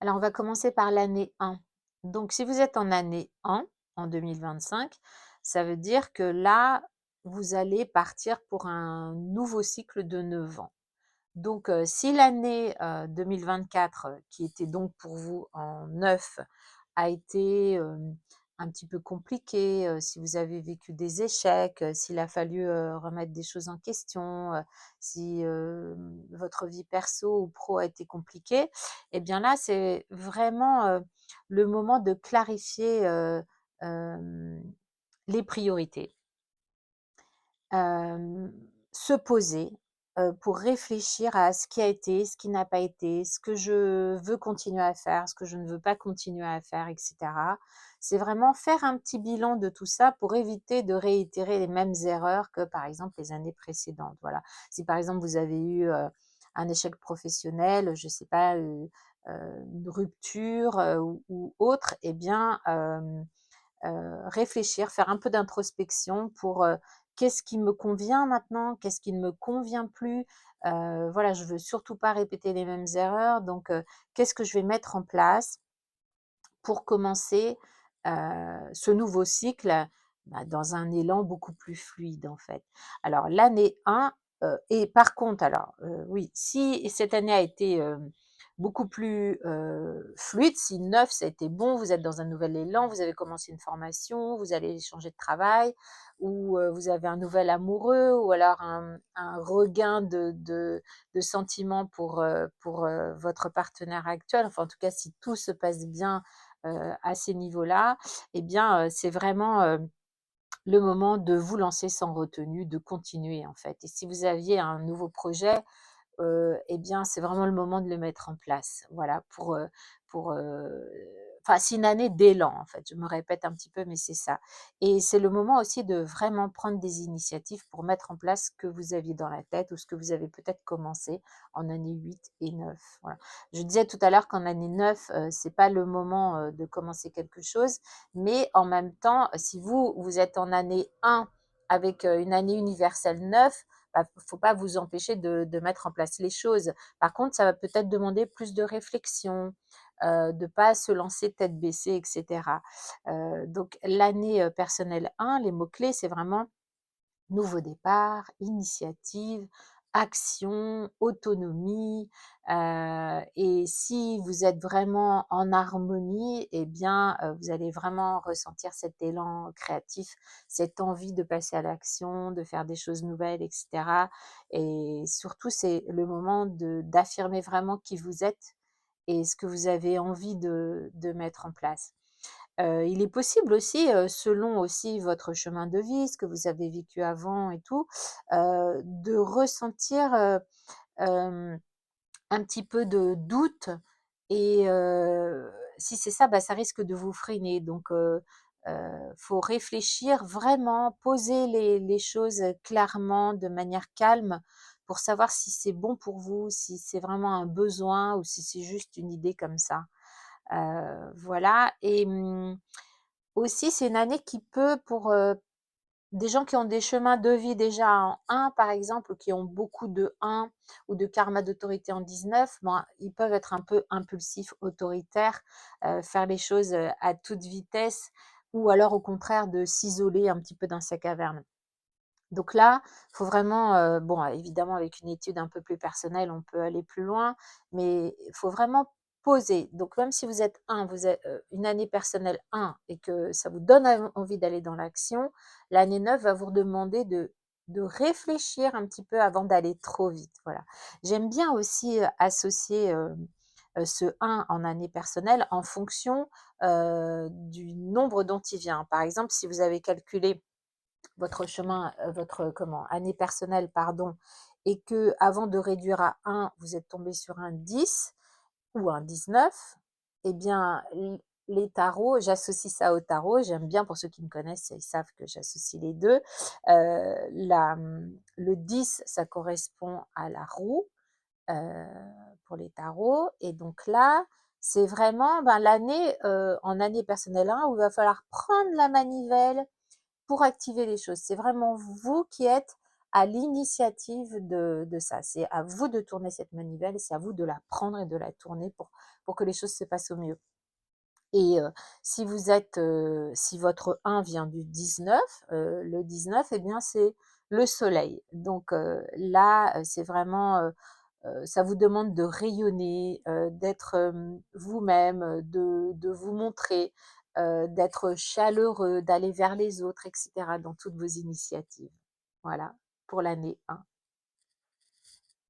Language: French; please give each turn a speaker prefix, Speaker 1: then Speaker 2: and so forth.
Speaker 1: Alors, on va commencer par l'année 1. Donc, si vous êtes en année 1, en 2025, ça veut dire que là, vous allez partir pour un nouveau cycle de 9 ans. Donc, si l'année 2024, qui était donc pour vous en 9, a été un petit peu compliquée, si vous avez vécu des échecs, s'il a fallu remettre des choses en question, si votre vie perso ou pro a été compliquée, eh bien là, c'est vraiment le moment de clarifier euh, les priorités. Se poser, pour réfléchir à ce qui a été, ce qui n'a pas été, ce que je veux continuer à faire, ce que je ne veux pas continuer à faire et cetera. C'est vraiment faire un petit bilan de tout ça pour éviter de réitérer les mêmes erreurs que, par exemple, les années précédentes, voilà. Si, par exemple, vous avez eu, un échec professionnel, je sais pas, une rupture, ou autre, eh bien, réfléchir, faire un peu d'introspection pour qu'est-ce qui me convient maintenant, qu'est-ce qui ne me convient plus. Voilà, je veux surtout pas répéter les mêmes erreurs, donc qu'est-ce que je vais mettre en place pour commencer ce nouveau cycle dans un élan beaucoup plus fluide en fait. Alors l'année 1, et par contre, alors oui, si cette année a été beaucoup plus fluide, si 9 ça a été bon, vous êtes dans un nouvel élan, vous avez commencé une formation, vous allez changer de travail, ou vous avez un nouvel amoureux, ou alors un regain de sentiments pour votre partenaire actuel, enfin en tout cas si tout se passe bien à ces niveaux-là, eh bien, c'est vraiment le moment de vous lancer sans retenue, de continuer en fait. Et si vous aviez un nouveau projet, eh bien, c'est vraiment le moment de le mettre en place. Voilà, pour enfin, c'est une année d'élan, en fait. Je me répète un petit peu, mais c'est ça. Et c'est le moment aussi de vraiment prendre des initiatives pour mettre en place ce que vous aviez dans la tête ou ce que vous avez peut-être commencé en année 8 et 9. Voilà. Je disais tout à l'heure qu'en année 9, c'est pas le moment de commencer quelque chose, mais en même temps, si vous êtes en année 1 avec une année universelle 9, bah, faut pas vous empêcher de mettre en place les choses. Par contre, ça va peut-être demander plus de réflexion, de pas se lancer tête baissée, et cetera. Donc l'année personnelle 1, les mots-clés, c'est vraiment nouveau départ, initiative, action, autonomie. Et si vous êtes vraiment en harmonie, eh bien, vous allez vraiment ressentir cet élan créatif, cette envie de passer à l'action, de faire des choses nouvelles, et cetera. Et surtout, c'est le moment d'affirmer vraiment qui vous êtes et ce que vous avez envie de mettre en place. Il est possible aussi, selon aussi votre chemin de vie, ce que vous avez vécu avant et tout, de ressentir, hem, un petit peu de doute et si c'est ça, bah, ça risque de vous freiner donc faut réfléchir vraiment, poser les choses, clairement, de manière calme pour savoir si c'est bon pour vous, si c'est vraiment un besoin ou si c'est juste une idée comme ça. Voilà et aussi, c'est une année qui peut pour, des gens qui ont des chemins de vie déjà en 1 par exemple, ou qui ont beaucoup de 1 ou de karma d'autorité en 19, ben, ils peuvent être un peu impulsifs, autoritaires, faire les choses, à toute vitesse ou alors au contraire de s'isoler un petit peu dans sa caverne. Donc là, il faut vraiment, bon, évidemment avec une étude un peu plus personnelle, on peut aller plus loin, mais il faut vraiment poser. Donc même si vous êtes vous êtes, une année personnelle 1 et que ça vous donne envie d'aller dans l'action, l'année 9 va vous demander de réfléchir un petit peu avant d'aller trop vite, voilà. J'aime bien aussi, associer, ce 1 en année personnelle en fonction, du nombre dont il vient. Par exemple, si vous avez calculé votre chemin, votre comment? Année personnelle, pardon, et que avant de réduire à 1, vous êtes tombé sur un 10 ou un 19, eh bien, les tarots, j'associe ça au tarot, j'aime bien pour ceux qui me connaissent, ils savent que j'associe les 2. Le 10, ça correspond à la roue, heu, pour les tarots et donc là, c'est vraiment, ben, l'année, en année personnelle 1 où il va falloir prendre la manivelle pour activer les choses. C'est vraiment vous qui êtes à l'initiative de ça. C'est à vous de tourner cette manivelle, c'est à vous de la prendre et de la tourner pour que les choses se passent au mieux. Et si vous êtes, si votre 1 vient du 19, le 19, eh bien, c'est le soleil. Donc là, c'est vraiment, ça vous demande de rayonner, d'être, vous-même, de vous montrer, d'être chaleureux, d'aller vers les autres et cetera dans toutes vos initiatives. Voilà, pour l'année 1.